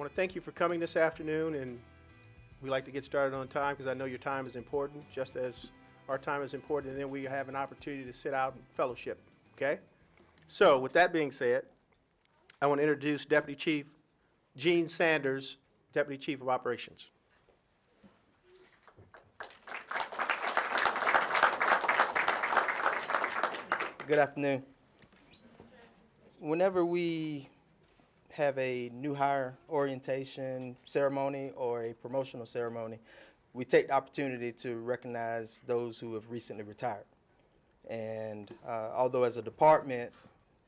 want to thank you for coming this afternoon, and we like to get started on time because I know your time is important, just as our time is important, and then we have an opportunity to sit out and fellowship, okay? So with that being said, I want to introduce Deputy Chief Gene Sanders, Deputy Chief of Operations. Good afternoon. Whenever we have a new hire orientation ceremony or a promotional ceremony, we take the opportunity to recognize those who have recently retired. And although as a department,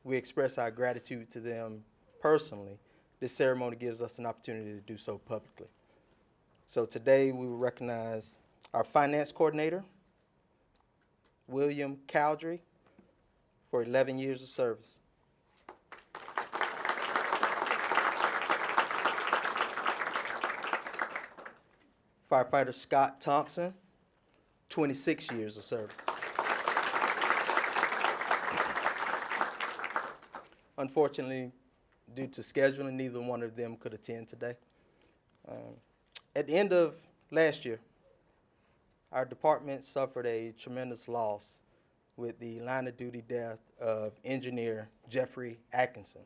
we express our gratitude to them personally, this ceremony gives us an opportunity to do so publicly. So today we will recognize our finance coordinator, William Cowdrey, for 11 years of service. Firefighter Scott Thompson, 26 years of service. Unfortunately, due to scheduling, neither one of them could attend today. At the end of last year, our department suffered a tremendous loss with the line of duty death of engineer Jeffrey Atkinson.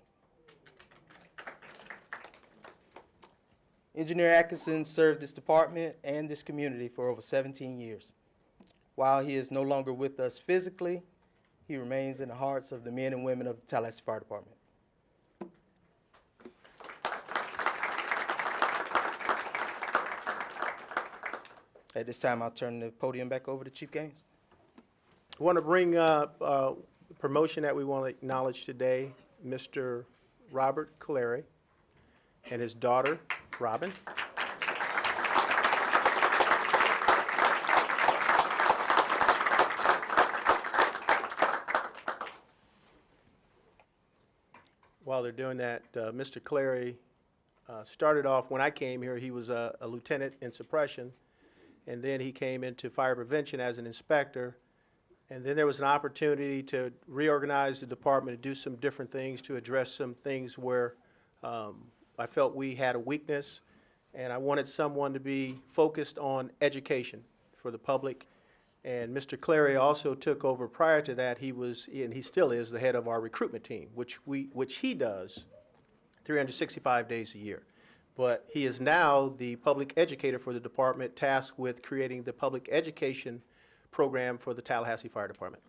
Engineer Atkinson served this department and this community for over 17 years. While he is no longer with us physically, he remains in the hearts of the men and women of the Tallahassee Fire Department. At this time, I'll turn the podium back over to Chief Gaines. I want to bring up a promotion that we want to acknowledge today, Mr. Robert Caleri and his daughter, Robin. While they're doing that, Mr. Caleri started off, when I came here, he was a lieutenant in suppression, and then he came into fire prevention as an inspector. And then there was an opportunity to reorganize the department, to do some different things, to address some things where I felt we had a weakness, and I wanted someone to be focused on education for the public. And Mr. Clary also took over. Prior to that, he was, and he still is, the head of our recruitment team, which he does 365 days a year. But he is now the public educator for the department, tasked with creating the public education program for the Tallahassee Fire Department.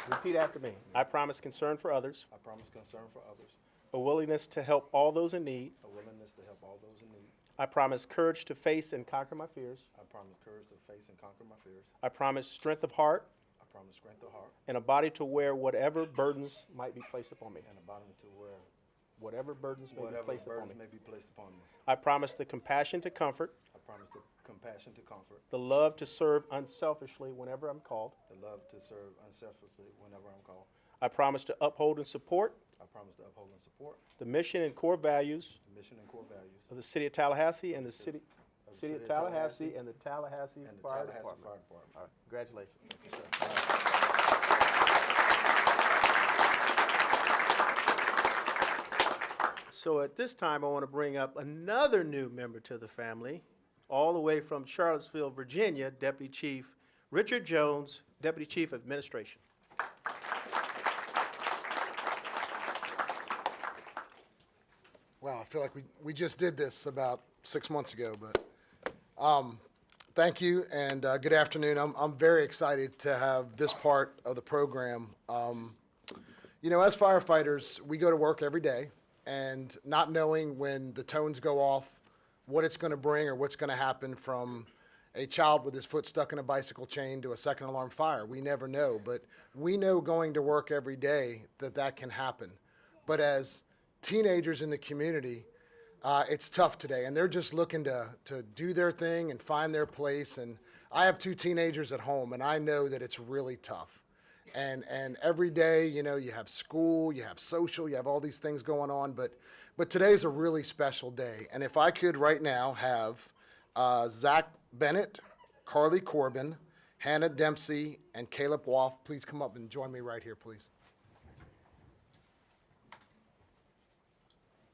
Repeat after me. I promise concern for others. I promise concern for others. A willingness to help all those in need. A willingness to help all those in need. I promise courage to face and conquer my fears. I promise courage to face and conquer my fears. I promise strength of heart. I promise strength of heart. And a body to wear whatever burdens might be placed upon me. And a body to wear whatever burdens may be placed upon me. I I promise the compassion to comfort. I promise the compassion to comfort. The love to serve unselfishly whenever I'm called. The love to serve unselfishly whenever I'm called. I promise to uphold and support I promise to uphold and support the mission and core values the mission and core values of the City of Tallahassee and the City of of Tallahassee and the Tallahassee and the Fire Tallahassee Department. Fire Department. All right, congratulations. Thank you, sir. So at this time, I want to bring up another new member to the family, all the way from Charlottesville, Virginia, Deputy Chief Richard Jones, Deputy Chief of Administration. Wow, I feel like we just did this about 6 months ago, but thank you and good afternoon. I'm very excited to have this part of the program. You know, as firefighters, we go to work every day, and not knowing when the tones go off, what it's going to bring or what's going to happen from a child with his foot stuck in a bicycle chain to a second alarm fire. We never know, but we know going to work every day that can happen. But as teenagers in the community, it's tough today, and they're just looking to do their thing and find their place. And I have 2 teenagers at home, and I know that it's really tough. And every day, you know, you have school, you have social, you have all these things going on, but today's a really special day. And if I could right now have Zach Bennett, Carly Corbin, Hannah Dempsey, and Caleb Wolf. Please come up and join me right here, please.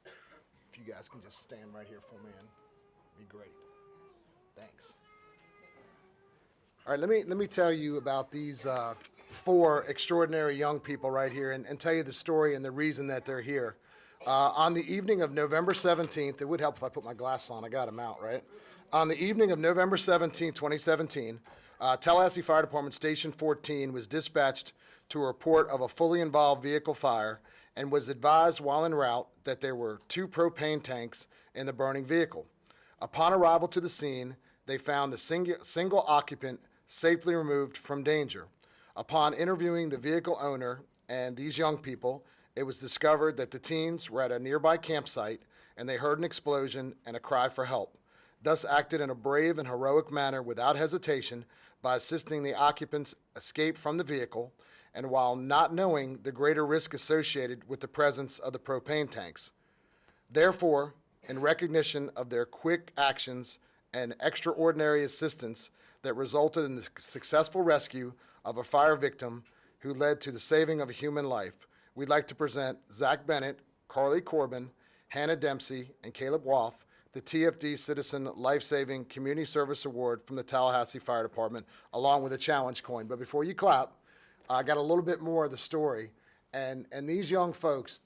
If you guys can just stand right here for me, and be great. Thanks. All right, let me tell you about these four extraordinary young people right here, and tell you the story and the reason that they're here. On the evening of November 17th, it would help if I put my glasses on. I got them out, right? On the evening of November 17th, 2017, Tallahassee Fire Department Station 14 was dispatched to a report of a fully involved vehicle fire and was advised while en route that there were 2 propane tanks in the burning vehicle. Upon arrival to the scene, they found the single occupant safely removed from danger. Upon interviewing the vehicle owner and these young people, it was discovered that the teens were at a nearby campsite and they heard an explosion and a cry for help, thus acted in a brave and heroic manner without hesitation by assisting the occupants escape from the vehicle, and while not knowing the greater risk associated with the presence of the propane tanks. Therefore, in recognition of their quick actions and extraordinary assistance that resulted in the successful rescue of a fire victim who led to the saving of a human life, we'd like to present Zach Bennett, Carly Corbin, Hannah Dempsey, and Caleb Wolf the TFD Citizen Life-Saving Community Service Award from the Tallahassee Fire Department, along with a challenge coin. But before you clap, I got a little bit more of the story. And these young folks,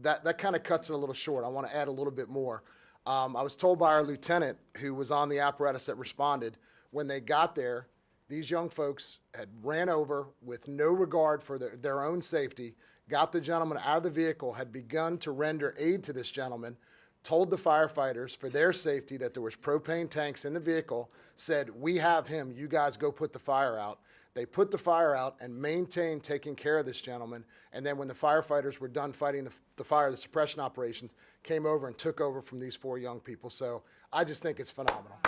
that kind of cuts it a little short. I want to add a little bit more. I was told by our lieutenant, who was on the apparatus that responded, when they got there, these young folks had ran over with no regard for their own safety, got the gentleman out of the vehicle, had begun to render aid to this gentleman, told the firefighters for their safety that there was propane tanks in the vehicle, said, "We have him, you guys go put the fire out." They put the fire out and maintained taking care of this gentleman. And then when the firefighters were done fighting the fire, the suppression operations came over and took over from these four young people. So I just think it's phenomenal.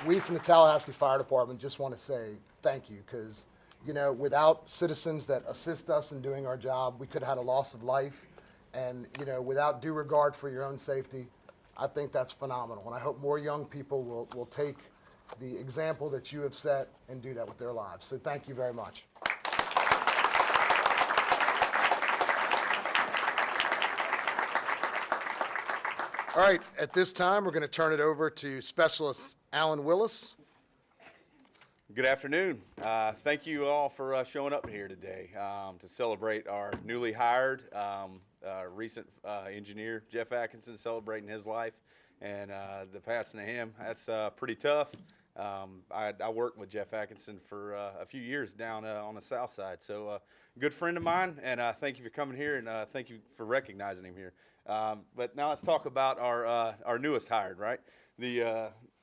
We from the Tallahassee Fire Department just want to say thank you, because, you know, without citizens that assist us in doing our job, we could have had a loss of life. And, you know, without due regard for your own safety, I think that's phenomenal. And I hope more young people will take the example that you have set and do that with their lives. So thank you very much. All right, at this time, we're going to turn it over to Specialist Alan Willis. Good afternoon. Thank you all for showing up here today to celebrate our newly hired recent engineer, Jeff Atkinson, celebrating his life and the passing of him. That's pretty tough. I worked with Jeff Atkinson for a few years down on the south side. So a good friend of mine, and thank you for coming here, and thank you for recognizing him here. But now let's talk about our newest hired, right?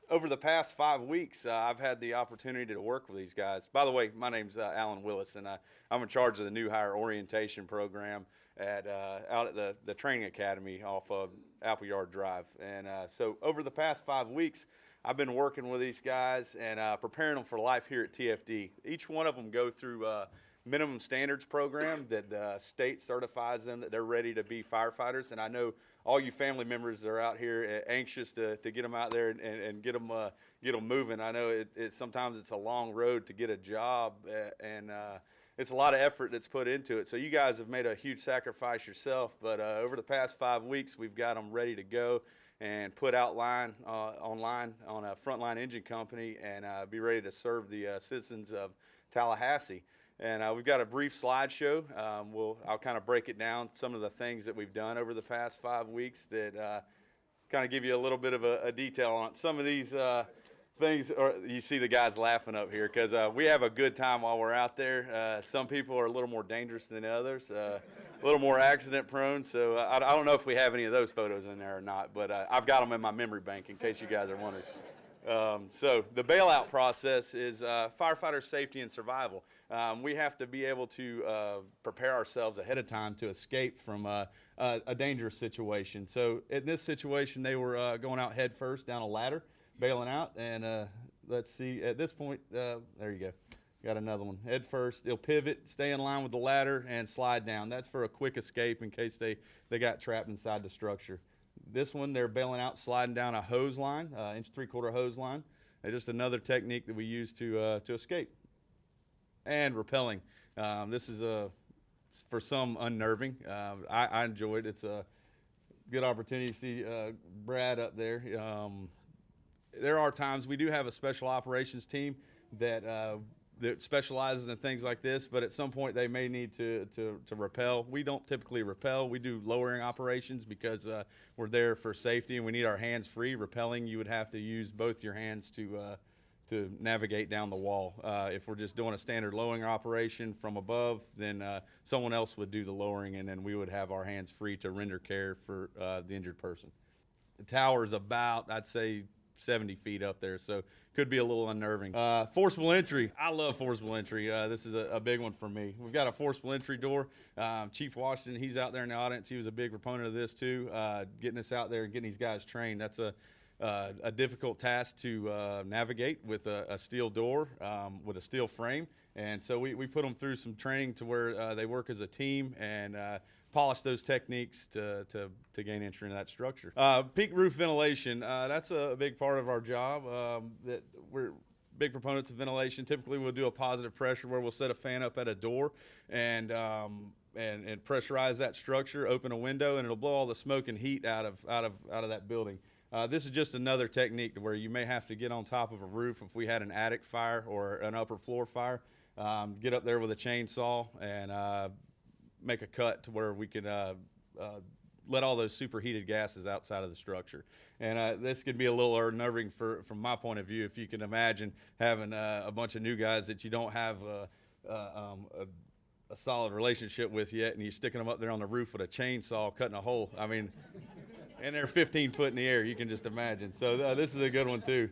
Over the past 5 weeks, I've had the opportunity to work with these guys. By the way, my name's Alan Willis, and I'm in charge of the new hire orientation program out at the training academy off of Appleyard Drive. And so over the past 5 weeks, I've been working with these guys and preparing them for life here at TFD. Each one of them go through a minimum standards program that the state certifies them that they're ready to be firefighters. And I know all you family members that are out here anxious to get them out there and get them moving. I know sometimes it's a long road to get a job, and it's a lot of effort that's put into it. So you guys have made a huge sacrifice yourself, but over the past 5 weeks, we've got them ready to go and put online on a Frontline Engine Company and be ready to serve the citizens of Tallahassee. And we've got a brief slideshow. I'll kind of break it down, some of the things that we've done over the past 5 weeks that kind of give you a little bit of a detail on some of these things. Or you see the guys laughing up here because we have a good time while we're out there. Some people are a little more dangerous than others, a little more accident prone. So I don't know if we have any of those photos in there or not, but I've got them in my memory bank in case you guys are wondering. So the bailout process is firefighter safety and survival. We have to be able to prepare ourselves ahead of time to escape from a dangerous situation. So in this situation, they were going out head first down a ladder, bailing out, and let's see, at this point, there you go. Got another one. Head first. They'll pivot, stay in line with the ladder, and slide down. That's for a quick escape in case they got trapped inside the structure. This one, they're bailing out, sliding down a hose line, 1 3/4 hose line. Just another technique that we use to escape. And rappelling. This is for some unnerving. I enjoy it. It's a good opportunity to see Brad up there. There are times we do have a special operations team that specializes in things like this, but at some point they may need to rappel. We don't typically rappel. We do lowering operations because we're there for safety and we need our hands free. Rappelling, you would have to use both your hands to navigate down the wall. If we're just doing a standard lowering operation from above, then someone else would do the lowering, and then we would have our hands free to render care for the injured person. The tower is about, I'd say, 70 feet up there, so could be a little unnerving. Forceable entry. I love forceable entry. This is a big one for me. We've got a forceable entry door. Chief Washington, he's out there in the audience. He was a big proponent of this too, getting us out there and getting these guys trained. That's a difficult task to navigate with a steel door, with a steel frame. And so we put them through some training to where they work as a team and polish those techniques to gain entry into that structure. Peak roof ventilation, that's a big part of our job. That we're big proponents of ventilation. Typically we'll do a positive pressure where we'll set a fan up at a door and pressurize that structure, open a window, and it'll blow all the smoke and heat out of that building. This is just another technique where you may have to get on top of a roof if we had an attic fire or an upper floor fire. Get up there with a chainsaw and make a cut to where we can let all those superheated gases outside of the structure. And this could be a little unnerving from my point of view, if you can imagine having a bunch of new guys that you don't have a solid relationship with yet, and you're sticking them up there on the roof with a chainsaw, cutting a hole. I mean, and they're 15 foot in the air, you can just imagine. So this is a good one too.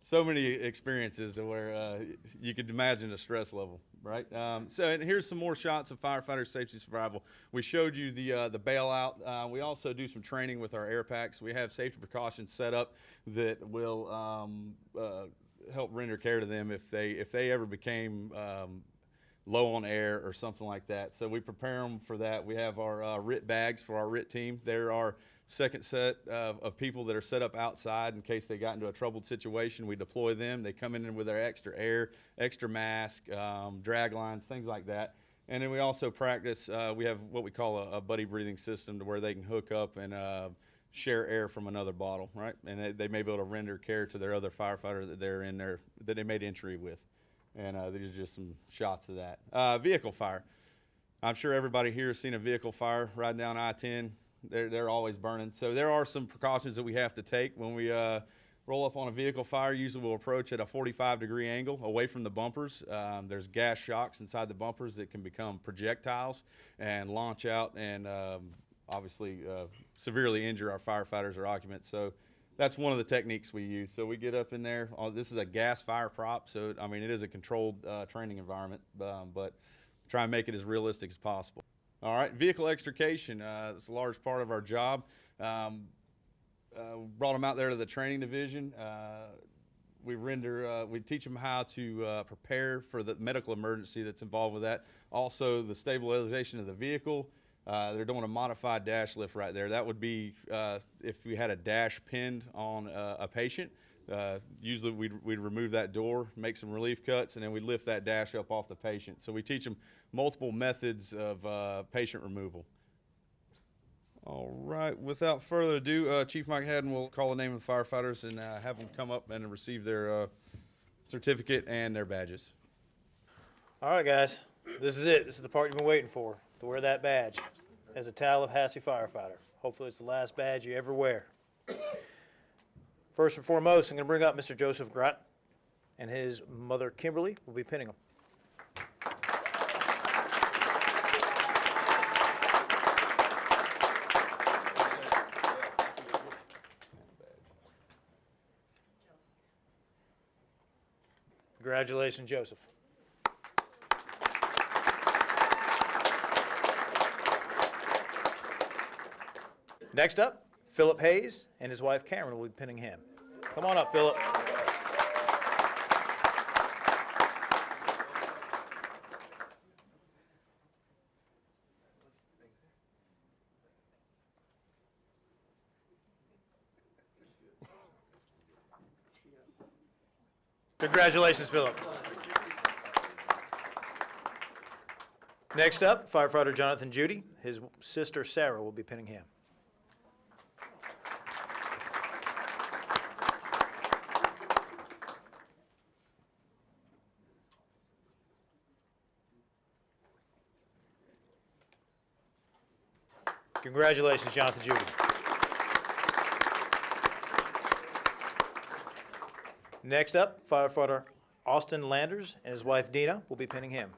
So many experiences to where you could imagine the stress level, right? And here's some more shots of firefighter safety survival. We showed you the bailout. We also do some training with our air packs. We have safety precautions set up that will help render care to them if they ever became low on air or something like that. So we prepare them for that. We have our RIT bags for our RIT team. There are second set of people that are set up outside in case they got into a troubled situation. We deploy them. They come in with their extra air, extra mask, drag lines, things like that. And then we also practice, we have what we call a buddy breathing system to where they can hook up and share air from another bottle, right? And they may be able to render care to their other firefighter that they're in there, that they made entry with. And these are just some shots of that. Vehicle fire. I'm sure everybody here has seen a vehicle fire riding down I-10. They're always burning. So there are some precautions that we have to take when we roll up on a vehicle fire. Usually we'll approach at a 45-degree angle away from the bumpers. There's gas shocks inside the bumpers that can become projectiles and launch out and obviously severely injure our firefighters or occupants. So that's one of the techniques we use. So we get up in there. This is a gas fire prop, so I mean it is a controlled training environment, but try and make it as realistic as possible. All right, vehicle extrication. It's a large part of our job. Brought them out there to the training division. We teach them how to prepare for the medical emergency that's involved with that. Also, the stabilization of the vehicle. They're doing a modified dash lift right there. That would be if we had a dash pinned on a patient. Usually we'd remove that door, make some relief cuts, and then we'd lift that dash up off the patient. So we teach them multiple methods of patient removal. All right, without further ado, Chief Mike Haddon will call the name of the firefighters and have them come up and receive their certificate and their badges. All right, guys, this is it. This is the part you've been waiting for, to wear that badge as a Tallahassee firefighter. Hopefully it's the last badge you ever wear. First and foremost, I'm going to bring up Mr. Joseph Grott, and his mother, Kimberly, will be pinning him. Congratulations, Joseph. Next up, Philip Hayes and his wife Cameron will be pinning him. Come on up, Philip. Congratulations, Philip. Next up, firefighter Jonathan Judy. His sister Sarah will be pinning him. Congratulations, Jonathan Judy. Next up, firefighter Austin Landers and his wife Dina will be pinning him.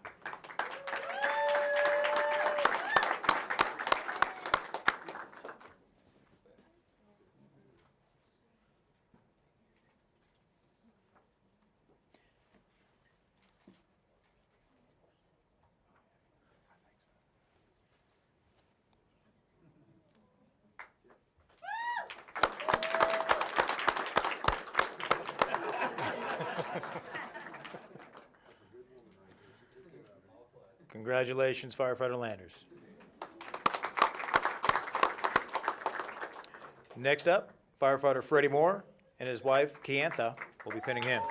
Congratulations, firefighter Landers. Next up, firefighter Freddie Moore and his wife Keantha will be pinning him.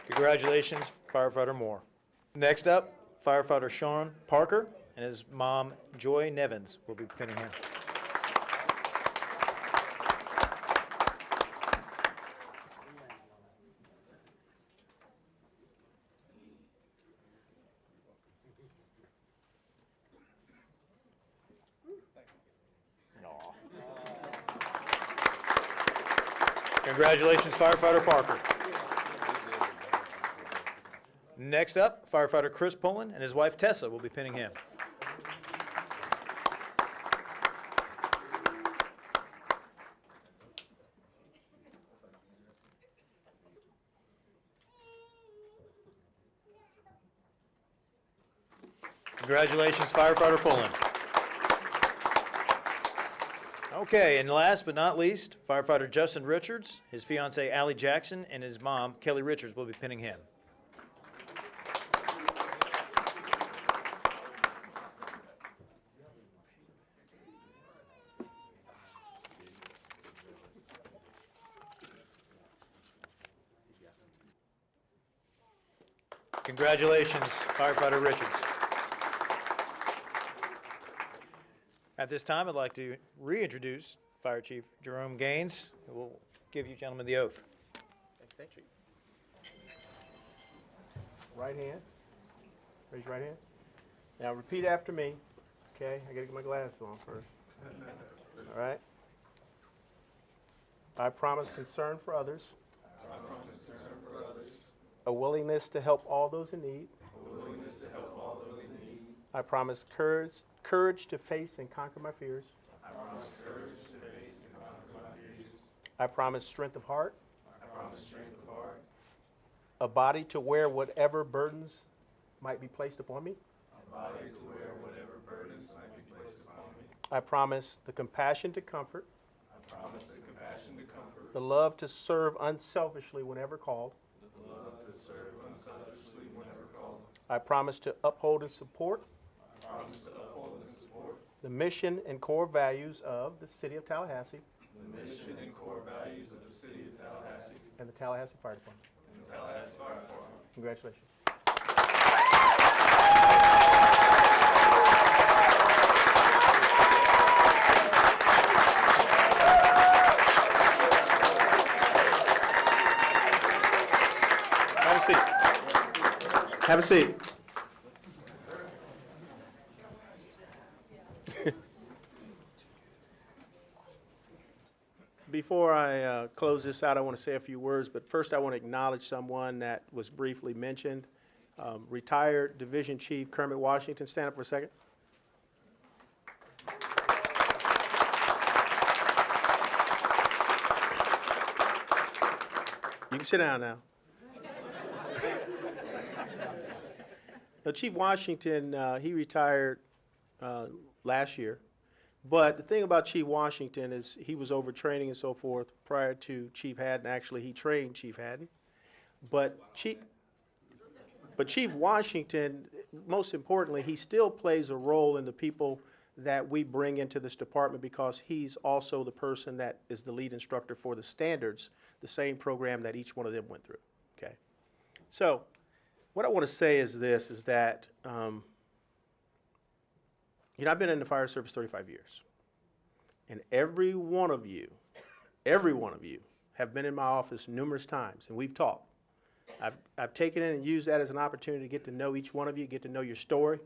Congratulations, firefighter Moore. Next up, firefighter Sean Parker and his mom Joy Nevins will be pinning him. Congratulations, firefighter Parker. Next up, firefighter Chris Pullen and his wife Tessa will be pinning him. Congratulations, firefighter Pullen. Okay, and last but not least, firefighter Justin Richards, his fiancee Allie Jackson, and his mom Kelly Richards will be pinning him. Congratulations, firefighter Richards. At this time, I'd like to reintroduce Fire Chief Jerome Gaines, who will give you gentlemen the oath. Thank you. Right hand. Raise your right hand. Now repeat after me. Okay, I gotta get my glasses on first. All right. I promise concern for others. A willingness to help all those in need. I promise courage to face and conquer my fears. I promise strength of heart. A body to wear whatever burdens might be placed upon me. I promise the compassion to comfort. The love to serve unselfishly whenever called. I promise to uphold and support. The mission and core values of the City of Tallahassee. And the Tallahassee Fire Department. Congratulations. Have a seat. Have a seat. Before I close this out, I want to say a few words, but first I want to acknowledge someone that was briefly mentioned. Retired Division Chief Kermit Washington. Stand up for a second. You can sit down now. Now, Chief Washington, he retired last year. But the thing about Chief Washington is he was overtraining and so forth prior to Chief Haddon. Actually, he trained Chief Haddon. But Chief Washington, most importantly, he still plays a role in the people that we bring into this department because he's also the person that is the lead instructor for the standards, the same program that each one of them went through, okay? So what I want to say is this, is that, you know, I've been in the fire service 35 years. And every one of you have been in my office numerous times, and we've talked. I've taken it and used that as an opportunity to get to know each one of you, get to know your story.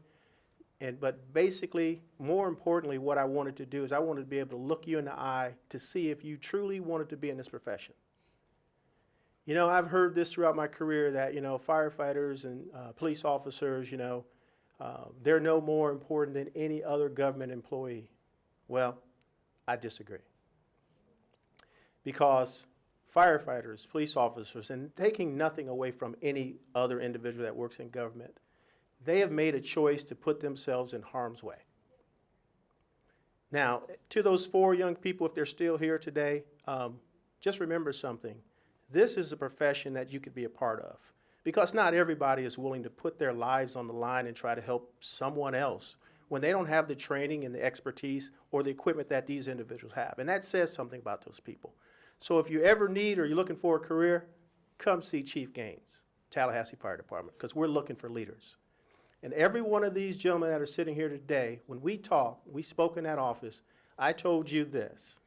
But basically, more importantly, what I wanted to do is I wanted to be able to look you in the eye to see if you truly wanted to be in this profession. You know, I've heard this throughout my career that, you know, firefighters and police officers, you know, they're no more important than any other government employee. Well, I disagree. Because firefighters, police officers, and taking nothing away from any other individual that works in government, they have made a choice to put themselves in harm's way. Now, to those 4 young people, if they're still here today, just remember something. This is a profession that you could be a part of, because not everybody is willing to put their lives on the line and try to help someone else when they don't have the training and the expertise or the equipment that these individuals have. And that says something about those people. So if you ever need or you're looking for a career, come see Chief Gaines, Tallahassee Fire Department, because we're looking for leaders. And every one of these gentlemen that are sitting here today, when we talked, we spoke in that office, I told you this,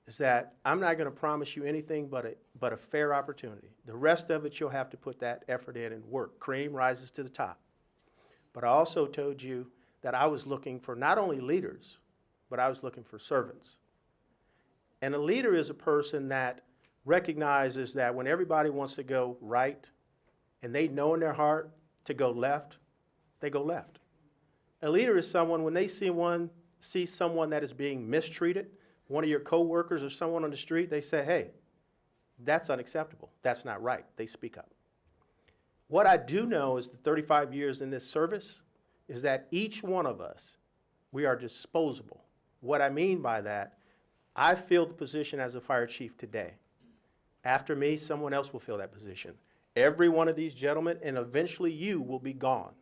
is that I'm not going to promise you anything but a fair opportunity. The rest of it, you'll have to put that effort in and work. Cream rises to the top. But I also told you that I was looking for not only leaders, but I was looking for servants. And a leader is a person that recognizes that when everybody wants to go right, and they know in their heart to go left, they go left. A leader is someone, when they see someone that is being mistreated, one of your coworkers or someone on the street, they say, hey, that's unacceptable. That's not right. They speak up. What I do know is the 35 years in this service is that each one of us, we are disposable. What I mean by that, I filled the position as a fire chief today. After me, someone else will fill that position. Every one of these gentlemen, and eventually you, will be gone.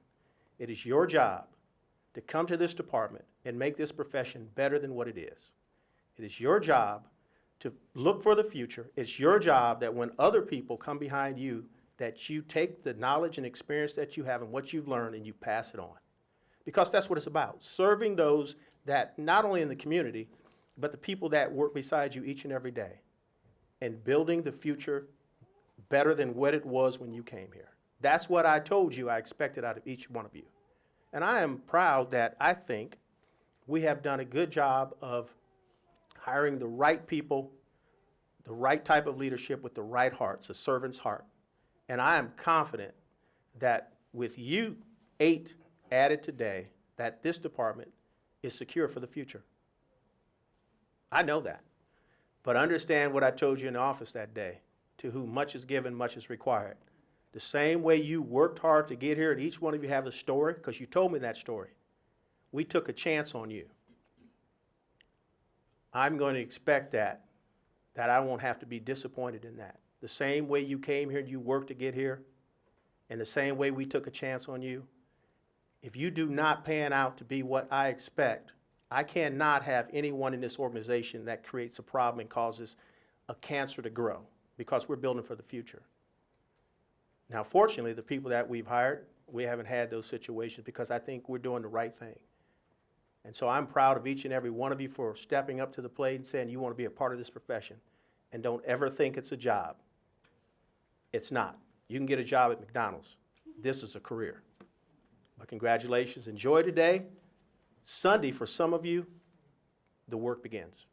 It is your job to come to this department and make this profession better than what it is. It is your job to look for the future. It's your job that when other people come behind you, that you take the knowledge and experience that you have and what you've learned and you pass it on. Because that's what it's about, serving those that not only in the community, but the people that work beside you each and every day, and building the future better than what it was when you came here. That's what I told you I expected out of each one of you. And I am proud that I think we have done a good job of hiring the right people, the right type of leadership with the right hearts, a servant's heart. And I am confident that with you 8 added today, that this department is secure for the future. I know that. But understand what I told you in the office that day. To whom much is given, much is required. The same way you worked hard to get here, and each one of you have a story, because you told me that story. We took a chance on you. I'm going to expect that I won't have to be disappointed in that. The same way you came here and you worked to get here, and the same way we took a chance on you, if you do not pan out to be what I expect, I cannot have anyone in this organization that creates a problem and causes a cancer to grow, because we're building for the future. Now, fortunately, the people that we've hired, we haven't had those situations because I think we're doing the right thing. And so I'm proud of each and every one of you for stepping up to the plate and saying you want to be a part of this profession. And don't ever think it's a job. It's not. You can get a job at McDonald's. This is a career. But congratulations. Enjoy today. Sunday, for some of you, the work begins.